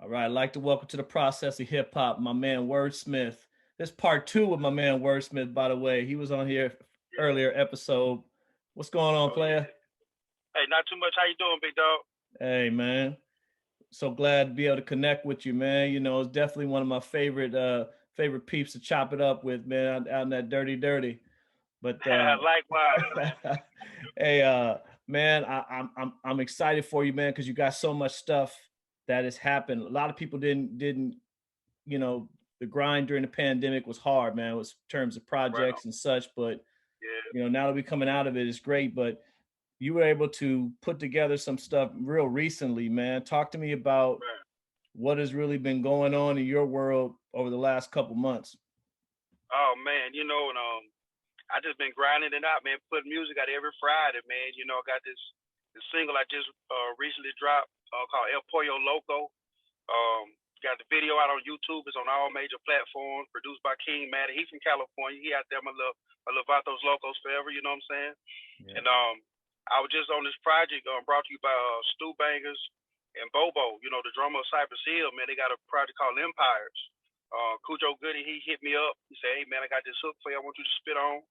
All right, I'd like to welcome to the process of hip hop, my man Wordsmith. This part two with my man Wordsmith, by the way. He was on here Yeah. earlier episode. What's going on, Oh yeah. player? Hey, not too much. How you doing, big dog? Hey, man. So glad to be able to connect with you, man. You know, it's definitely one of my favorite peeps to chop it up with, man, out in that dirty. But Likewise, man. hey, man, I'm excited for you, man, because you got so much stuff that has happened. A lot of people didn't you know, the grind during the pandemic was hard, man. It was in terms of Right on. projects and such. But Yeah, now that we're coming out of it, it's great. But you were able to put together some stuff real recently, man. Talk to me about man. what has really been going on in your world over the last couple months. Oh man, and I just been grinding it out, man. Putting music out every Friday, man. I got this single I just recently dropped called El Pollo Loco. Got the video out on YouTube. It's on all major platforms. Produced by King Matty. He from California. He out there, my little Vatos Locos forever. You know what I'm saying? Yeah. And I was just on this project brought to you by Stu Bangers and Bobo. The drummer of Cypress Hill, man. They got a project called Empires. Cujo Goody, he hit me up. He said, "Hey man, I got this hook for you. I want you to spit on."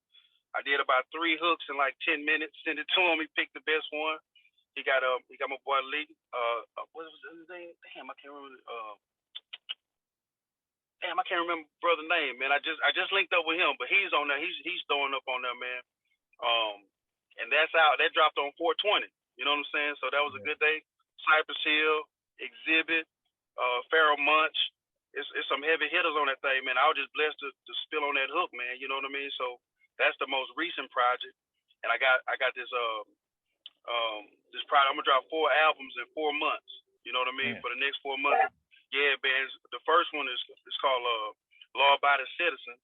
I did about 3 hooks in like 10 minutes. Sent it to him. He picked the best one. He got my boy Lee. What was his name? Damn, I can't remember. Damn, I can't remember brother's name, man. I just linked up with him, but he's on there. He's throwing up on there, man. Um, and that's out. That dropped on 420. You know what I'm saying? So that was a Yeah. good day. Cypress Hill, Exhibit, Pharaoh Munch. It's some heavy hitters on that thing, man. I was just blessed to spill on that hook, man. You know what I mean? So that's the most recent project. And I got this project. I'm gonna drop 4 albums in 4 months. You know what I mean? Man. For the next 4 months. Yeah, man. The first one is called Law Abiding Citizens,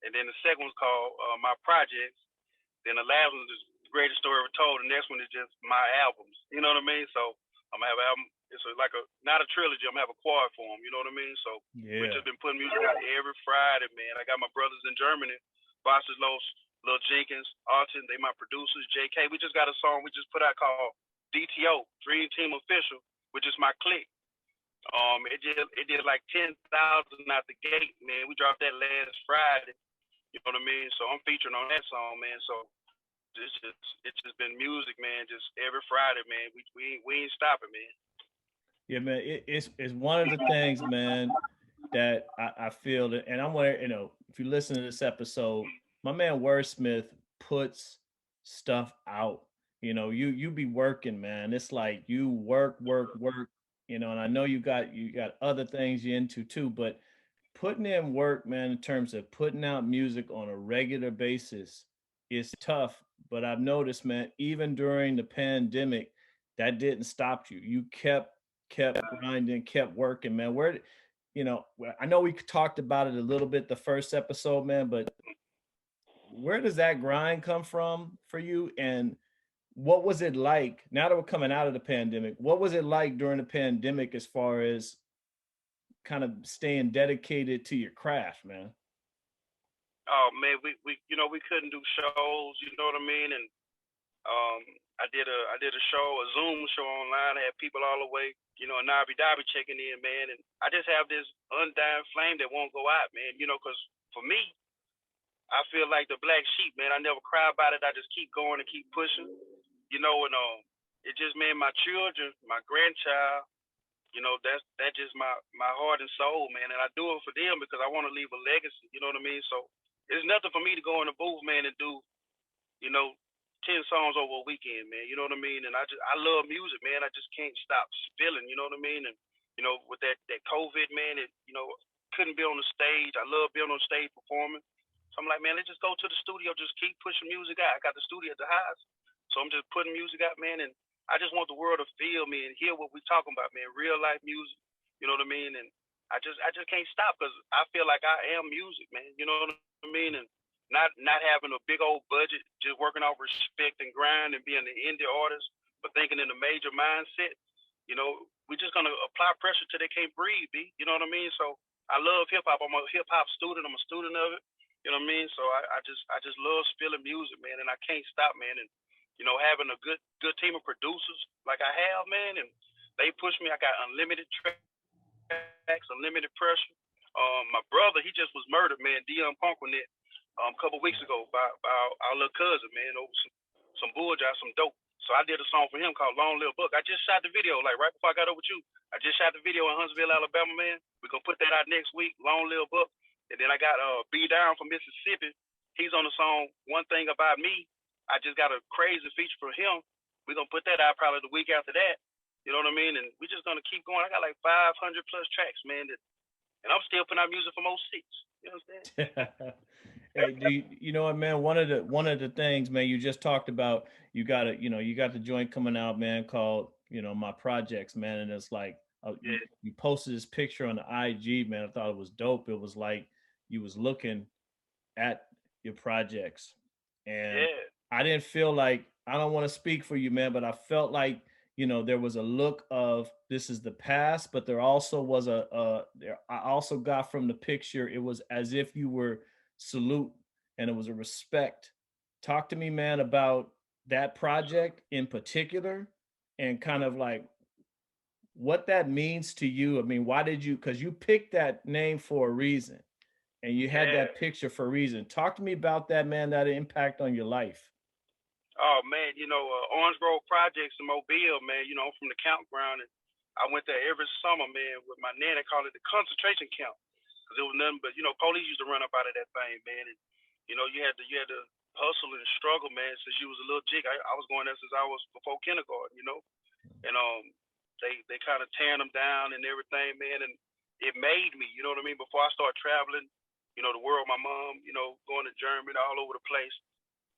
and then the second one's called My Projects. Then the last one is the greatest story ever told. The next one is just my albums. You know what I mean? So I'm gonna have an album. It's like a not a trilogy. I'm gonna have a quad for them. You know what I mean? So we Yeah. just been putting music out every Friday, man. I got my brothers in Germany, Bosses Los, Lil Jenkins, Alton. They my producers. JK. We just got a song we just put out called DTO, Dream Team Official, which is my clique. It did like 10,000 out the gate, man. We dropped that last Friday. You know what I mean? So I'm featuring on that song, man. So it's just been music, man. Just every Friday, man. We ain't stopping, man. Yeah, man. It's one of the things, man, that I feel that, and I'm where if you listen to this episode, my man Wordsmith puts stuff out. You be working, man. It's like you work. And I know you got other things you're into too, but putting in work, man, in terms of putting out music on a regular basis is tough. But I've noticed, man, even during the pandemic, that didn't stop you. You kept grinding, kept working, man. I know we talked about it a little bit the first episode, man, but where does that grind come from for you? And what was it like now that we're coming out of the pandemic? What was it like during the pandemic as far as kind of staying dedicated to your craft, man? Oh man, we couldn't do shows. You know what I mean? And um, I did a show, a Zoom show online. I had people all the way, in Abu Dhabi checking in, man. And I just have this undying flame that won't go out, man. Because for me, I feel like the black sheep, man. I never cry about it. I just keep going and keep pushing, and it just man, my children, my grandchild, that's just my heart and soul, man. And I do it for them because I want to leave a legacy. You know what I mean? So it's nothing for me to go in the booth, man, and do, you know, 10 songs over a weekend, man. You know what I mean? And I love music, man. I just can't stop spilling. You know what I mean? And with that COVID, man, couldn't be on the stage. I love being on stage performing. So I'm like, man, let's just go to the studio, just keep pushing music out. I got the studio at the house, so I'm just putting music out, man. And I just want the world to feel me and hear what we talking about, man. Real life music. You know what I mean? And I just can't stop because I feel like I am music, man. You know what I mean? And not having a big old budget, just working off respect and grind and being an indie artist, but thinking in a major mindset. We're just gonna apply pressure till they can't breathe, B. You know what I mean? So I love hip hop. I'm a hip hop student. I'm a student of it. You know what I mean? So I just love spilling music, man, and I can't stop, man. And having a good team of producers like I have, man, and they push me. I got unlimited tracks, tracks, Unlimited Pressure. My brother, he just was murdered, man. Dion Punkwinet, a couple weeks ago by our little cousin, man, over some bullshit, some dope. So I did a song for him called Long Live Buck. I just shot the video, like right before I got over with you. I just shot the video in Huntsville, Alabama, man. We're gonna put that out next week, Long Live Buck. And then I got B Down from Mississippi. He's on the song One Thing About Me. I just got a crazy feature for him. We're gonna put that out probably the week after that. You know what I mean? And we're just gonna keep going. I got like 500 plus tracks, man. And I'm still putting out music from '06. You understand? Hey, you know what, man? One of the things, man, you just talked about, you got the joint coming out, man, called, My Projects, man, and it's like you posted this picture on the IG, man. I thought it was dope. It was like you was looking at your projects, and I didn't feel like, I don't want to speak for you, man, but I felt like, there was a look of this is the past, but there also was I also got from the picture, it was as if you were salute, and it was a respect. Talk to me, man, about that project in particular, and kind of like what that means to you. I mean, why did you, because you picked that name for a reason, and you had that picture for a reason. Talk to me about that, man, that impact on your life. Oh man, Orange Grove Projects in Mobile, man. I'm from the campground, and I went there every summer, man, with my nanny. Called it the concentration camp, because it was nothing but, police used to run up out of that thing, man. And you had to hustle and struggle, man, since you was a little jig. I was going there since I was before kindergarten, and they kind of tearing them down and everything, man. And it made me, you know what I mean. Before I started traveling, the world, my mom, going to Germany, all over the place.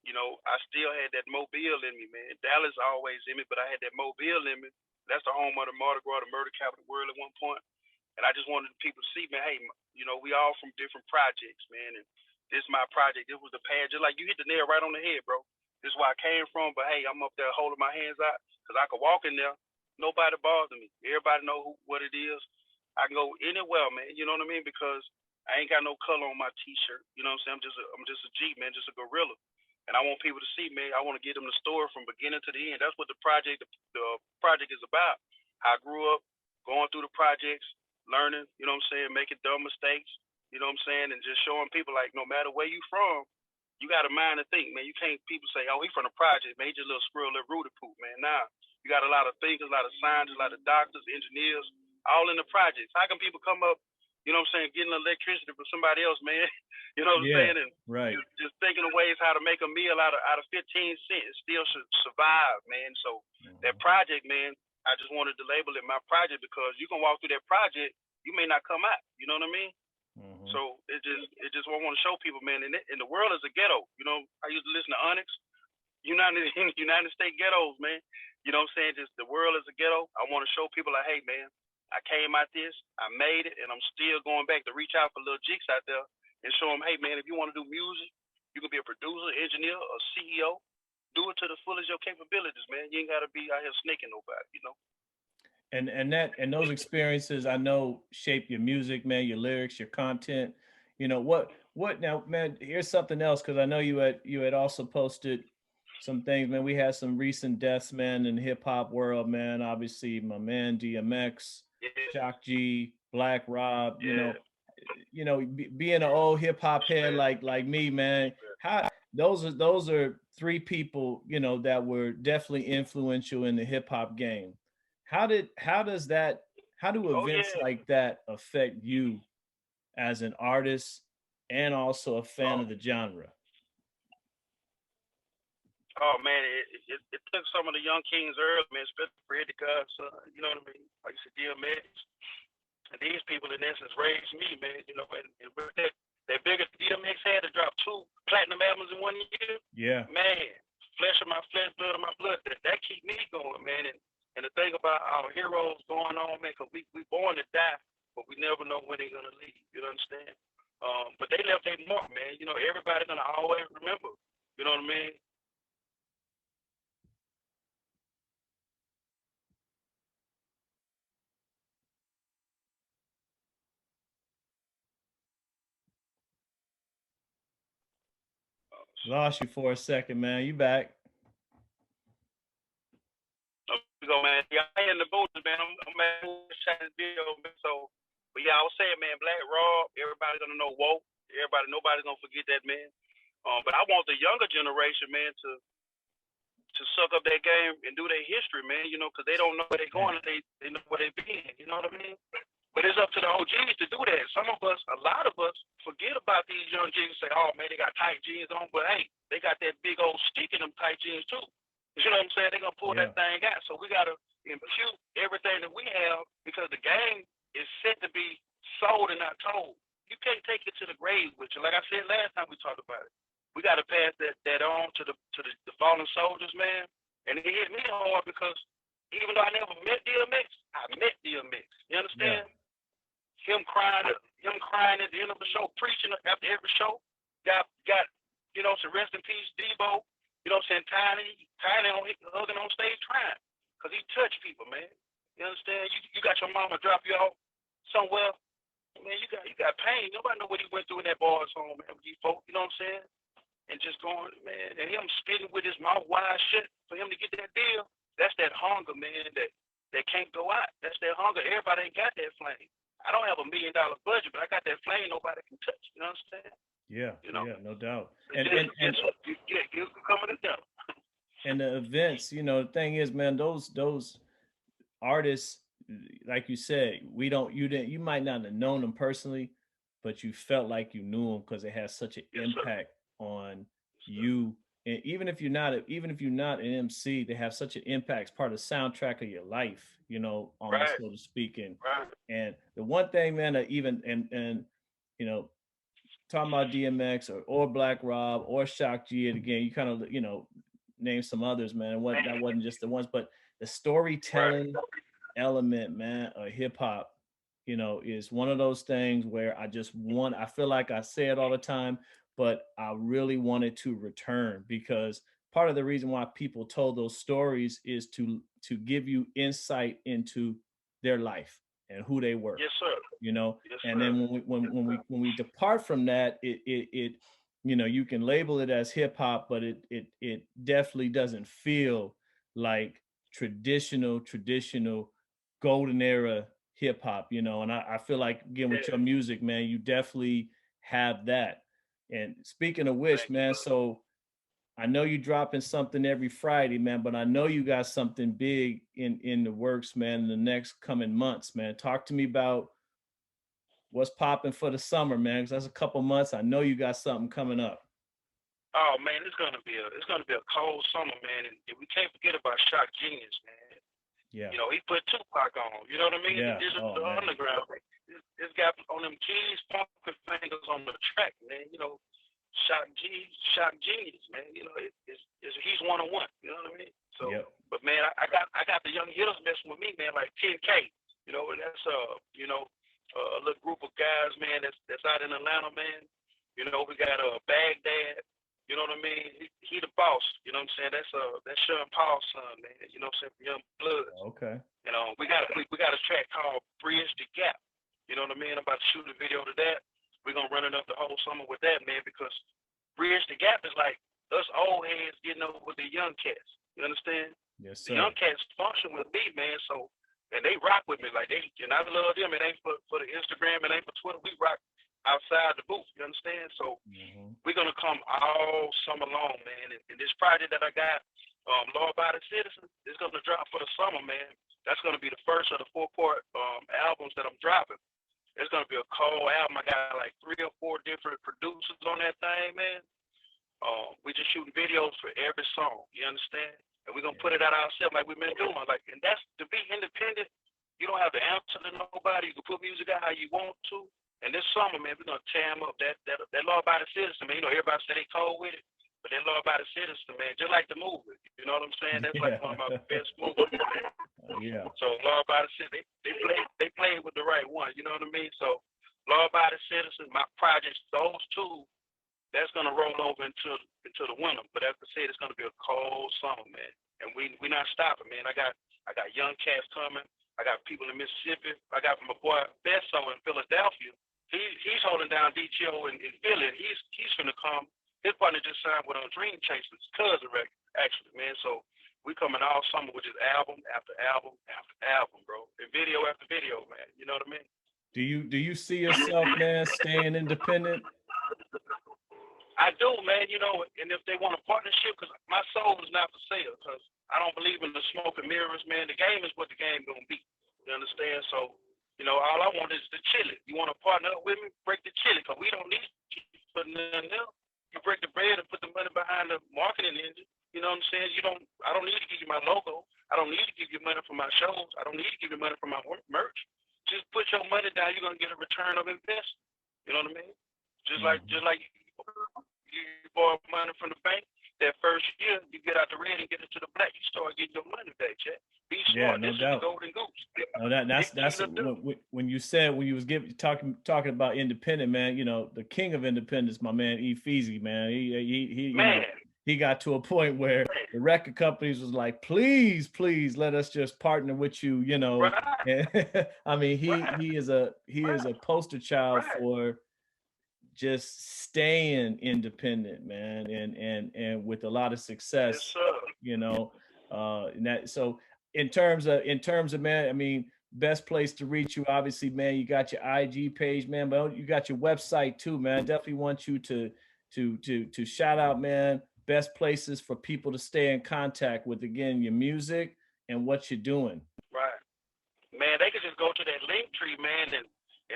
I still had that Mobile in me, man. Dallas always in me, but I had that Mobile in me. That's the home of the Mardi Gras, the murder capital of the world at one point. And I just wanted people to see, man, hey, we all from different projects, man. And this is my project. This was the pad. Just like you hit the nail right on the head, bro. This is where I came from. But, hey, I'm up there holding my hands out because I could walk in there. Nobody bothers me. Everybody know what it is. I can go anywhere, man. You know what I mean? Because I ain't got no color on my T-shirt. You know what I'm saying? I'm just a G, man, just a gorilla. And I want people to see, man. I want to get them the story from beginning to the end. That's what the project is about. I grew up going through the projects, learning, you know what I'm saying, making dumb mistakes, you know what I'm saying, and just showing people, like, no matter where you from, you got a mind to think, man. You can't, people say, oh, he from the project, man. He just a little squirrel, little rooty poop, man. Nah, you got a lot of thinkers, a lot of scientists, a lot of doctors, engineers, all in the projects. How can people come up, you know what I'm saying, getting electricity from somebody else, man? You know what I'm saying? And right. Just thinking of ways how to make a meal out of 15 cents, still should survive, man. So that project, man, I just wanted to label it my project, because you can walk through that project, you may not come out. You know what I mean? So it just I want to show people, man. And the world is a ghetto. I used to listen to Onyx, United States ghettos, man. You know what I'm saying? Just the world is a ghetto. I want to show people, like, hey, man, I came out this, I made it, and I'm still going back to reach out for little jigs out there and show them, hey, man, if you want to do music, you can be a producer, engineer, a CEO. Do it to the fullest of your capabilities, man. You ain't got to be out here snaking nobody. And those experiences, I know, shape your music, man, your lyrics, your content. What now, man? Here's something else, because I know you had also posted some things, man. We had some recent deaths, man, in the hip hop world, man. Obviously, my man DMX, Shock G, Black Rob. Being an old hip hop head like me, man. How those are three people, that were definitely influential in the hip hop game. How do events like that affect you as an artist and also a fan of the genre? Oh man, it took some of the young kings early, man, especially Freddie Godson, you know what I mean? Like you said, DMX. And these people, in essence, raised me, man, and with that bigger DMX had to drop 2 platinum albums in 1 year. Yeah. Man, flesh of my flesh, blood of my blood, that keep me going, man. And the thing about our heroes going on, man, because we born to die, but we never know when they're going to leave, you understand? But they left their mark, man. Everybody's going to always remember, you know what I mean? Lost you for a second, man. You back? Go, man. Yeah, I in the booth, man. I'm at shooting video, man. So But yeah, I was saying, man, Black Rob, everybody gonna know woke. Nobody's gonna forget that, man. But I want the younger generation, man, to suck up that game and do their history, man. You know, because they don't know where they're going, and they know where they've been. You know what I mean? But it's up to the OGs to do that. Some of us, a lot of us, forget about these young G's and say, oh, man, they got tight jeans on. But, hey, they got that big old stick in them tight jeans, too. You know what I'm saying? They're going to pull that thing out. So we got to impute everything that we have because the game is set to be sold and not told. You can't take it to the grave with you. Like I said last time we talked about it. We got to pass that on to the fallen soldiers, man. And it hit me hard because even though I never met DMX, I met DMX. You understand? Yeah. Him crying at the end of the show, preaching after every show. Got you know, so rest in peace, Debo. You know what I'm saying? Tiny hugging on stage crying. Because he touched people, man. You understand? You got your mama drop you off somewhere. Man, you got pain. Nobody know what he went through in that boy's home, man, with these folks, you know what I'm saying? And just going, man, and him spitting with his mouth wide shut for him to get that deal. That's that hunger, man, that can't go out. That's that hunger. Everybody ain't got that flame. I don't have $1 million budget, but I got that flame nobody can touch. You understand? Yeah, you know? Yeah, no doubt. And you come with the devil. And the events, you know, the thing is, man, those artists, like you said, you might not have known them personally, but you felt like you knew them because it has such an impact on you. And even if you're not an MC, they have such an impact. It's part of the soundtrack of your life, you know, almost so to speak. And the one thing, man, that even and you know, talking about DMX or Black Rob or Shock G, and again, you kind of, you know, name some others, man. That wasn't just the ones, but the storytelling element, man, of hip hop, you know, is one of those things where I feel like I say it all the time, but I really wanted to return because part of the reason why people told those stories is to give you insight into their life and who they were. Yes, sir. You know, yes, and sir. Then when we depart from that, it you know, you can label it as hip hop, but it definitely doesn't feel like traditional golden era hip hop, you know. And I feel like, again, with your music, man, you definitely have that. And speaking of which, man, so I know you're dropping something every Friday, man, but I know you got something big in the works, man, in the next coming months, man. Talk to me about what's popping for the summer, man, because that's a couple months. I know you got something coming up. Oh man, it's gonna be a cold summer, man, and we can't forget about Shock Genius, man. Yeah. You know, he put Tupac on. You know what I mean? Yeah. The underground. This guy on them keys, pumping fingers on the track, man. You know, Shock Genius, man. You know, he's 1-on-1. You know what I mean? So, But man, I got the young hitters messing with me, man, like 10K. You know, that's you know, a little group of guys, man, that's out in Atlanta, man. You know, we got Baghdad. You know what I mean? He the boss. You know what I'm saying? That's Sean Paul's son, man. You know what I'm saying? From Young Bloods. Okay. You know, we got a track called Bridge the Gap. You know what I mean? I'm about to shoot a video to that. We're gonna run it up the whole summer with that, man, because Bridge the Gap is like us old heads getting over with the young cats. You understand? Yes, sir. The young cats function with me, man. So, and they rock with me like and I love them. It ain't for the Instagram, it ain't for Twitter. We rock outside the booth. You understand? So we're gonna come all summer long, man. And this project that I got, Law Abiding Citizen, is gonna drop for the summer, man. That's gonna be the first of the 4-part albums that I'm dropping. It's gonna be a cold album. I got like 3 or 4 different producers on that thing, man. We just shooting videos for every song. You understand? And we're gonna put it out ourselves like we've been doing. Like, and that's to be independent. You don't have to answer to nobody. You can put music out how you want to. And this summer, man, we're gonna tear them up. That Law Abiding Citizen, man. You know, everybody say they cold with it, but that Law Abiding Citizen, man, just like the movie. You know what I'm saying? That's like one of my best movies. Yeah. So Law Abiding Citizen, they played with the right one. You know what I mean? So Law Abiding Citizen, my projects, those two, that's gonna roll over into the winter. But as I said, it's gonna be a cold summer, man. And we not stopping, man. I got young cats coming. I got people in Mississippi. I got my boy Besso in Philadelphia. He's holding down DTO in Philly. He's gonna come. His partner just signed with Dream Chasers, cousin record, actually, man. So we coming all summer with just album after album after album, bro. And video after video, man. You know what I mean? Do you see yourself, man, staying independent? I do, man. You know, and if they want a partnership, because my soul is not for sale, because I don't believe in the smoke and mirrors, man. The game is what the game gonna be. You understand? So, you know, all I want is to chill it. You want to partner up with me? Break the chili, because we don't need you for nothing else. You break the bread and put the money behind the marketing engine. You know what I'm saying? I don't need to give you my logo. I don't need to give you money for my shows. I don't need to give you money for my merch. Just put your money down. You're gonna get a return of investment. You know what I mean? Just like you borrow money from the bank. That first year, you get out the red and get into the black. You start getting your money back, Chad. Be Yeah, smart. no This is the doubt. golden goose. No, that's when you said, when you was talking about independent, man. You know, the king of independence, my man E. Feezy, man. He you know, he got to a point where the record companies was like, please, let us just partner with you. You know, right. I mean, he is a poster child for just staying independent, man, and with a lot of success. Yes, sir. You know, and that so in terms of, man, I mean, best place to reach you, obviously, man, you got your IG page, man, but you got your website too, man. Definitely want you to shout out, man, best places for people to stay in contact with, again, your music and what you're doing. Right. Man, they could just go to that link tree, man, and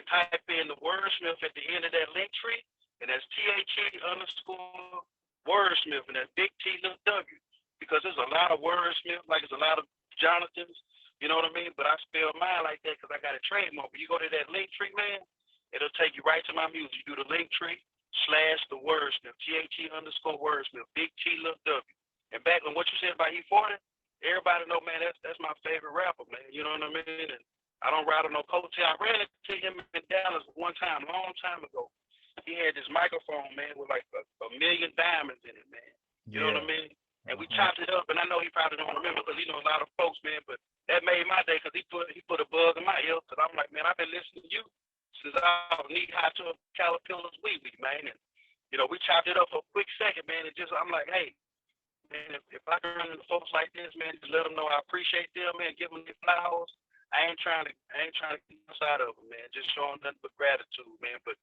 type in the Wordsmith at the end of that link tree, and that's THE_Wordsmith, and that's big T little W, because there's a lot of Wordsmith, like there's a lot of Jonathans, you know what I mean? But I spell mine like that because I got a trademark. When you go to that link tree, man, it'll take you right to my music. You do the link tree / the Wordsmith, THE_Wordsmith, big T little W. And back on what you said about E40, everybody know, man, that's my favorite rapper, man. You know what I mean? And I don't ride on no coattail. I ran into him in Dallas one time, a long time ago. He had this microphone, man, with like a million diamonds in it, man. You know what I mean? And we chopped it up, and I know he probably don't remember because he know a lot of folks, man. But that made my day because he put a bug in my ear, because I'm like, man, I've been listening to you since I was knee-high to a caterpillar's wee-wee, man. And, you know, we chopped it up for a quick second, man. And just, I'm like, hey, man, if I can run into folks like this, man, just let them know I appreciate them, man, give them their flowers. I ain't trying to get outside of them, man. Just showing nothing but gratitude, man. But,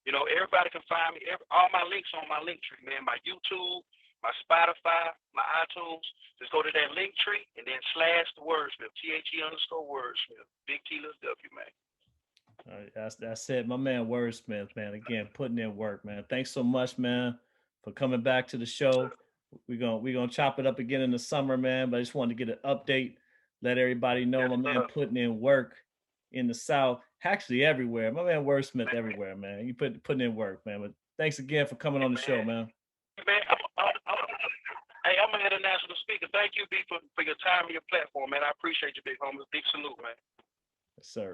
you know, everybody can find me. All my links on my link tree, man. My YouTube, my Spotify, my iTunes. Just go to that link tree and then / the Wordsmith, THE_Wordsmith, big T little W, man. That's it, my man Wordsmith, man. Again, putting in work, man. Thanks so much, man, for coming back to the show. We're gonna chop it up again in the summer, man. But I just wanted to get an update, let everybody know, my man putting in work in the South, actually everywhere. My man Wordsmith everywhere, man. You putting in work, man. But thanks again for coming on the show, man. Man, hey, I'm an international speaker. Thank you, B, for your time and your platform, man. I appreciate you, big homie. Big salute, man. Yes, sir.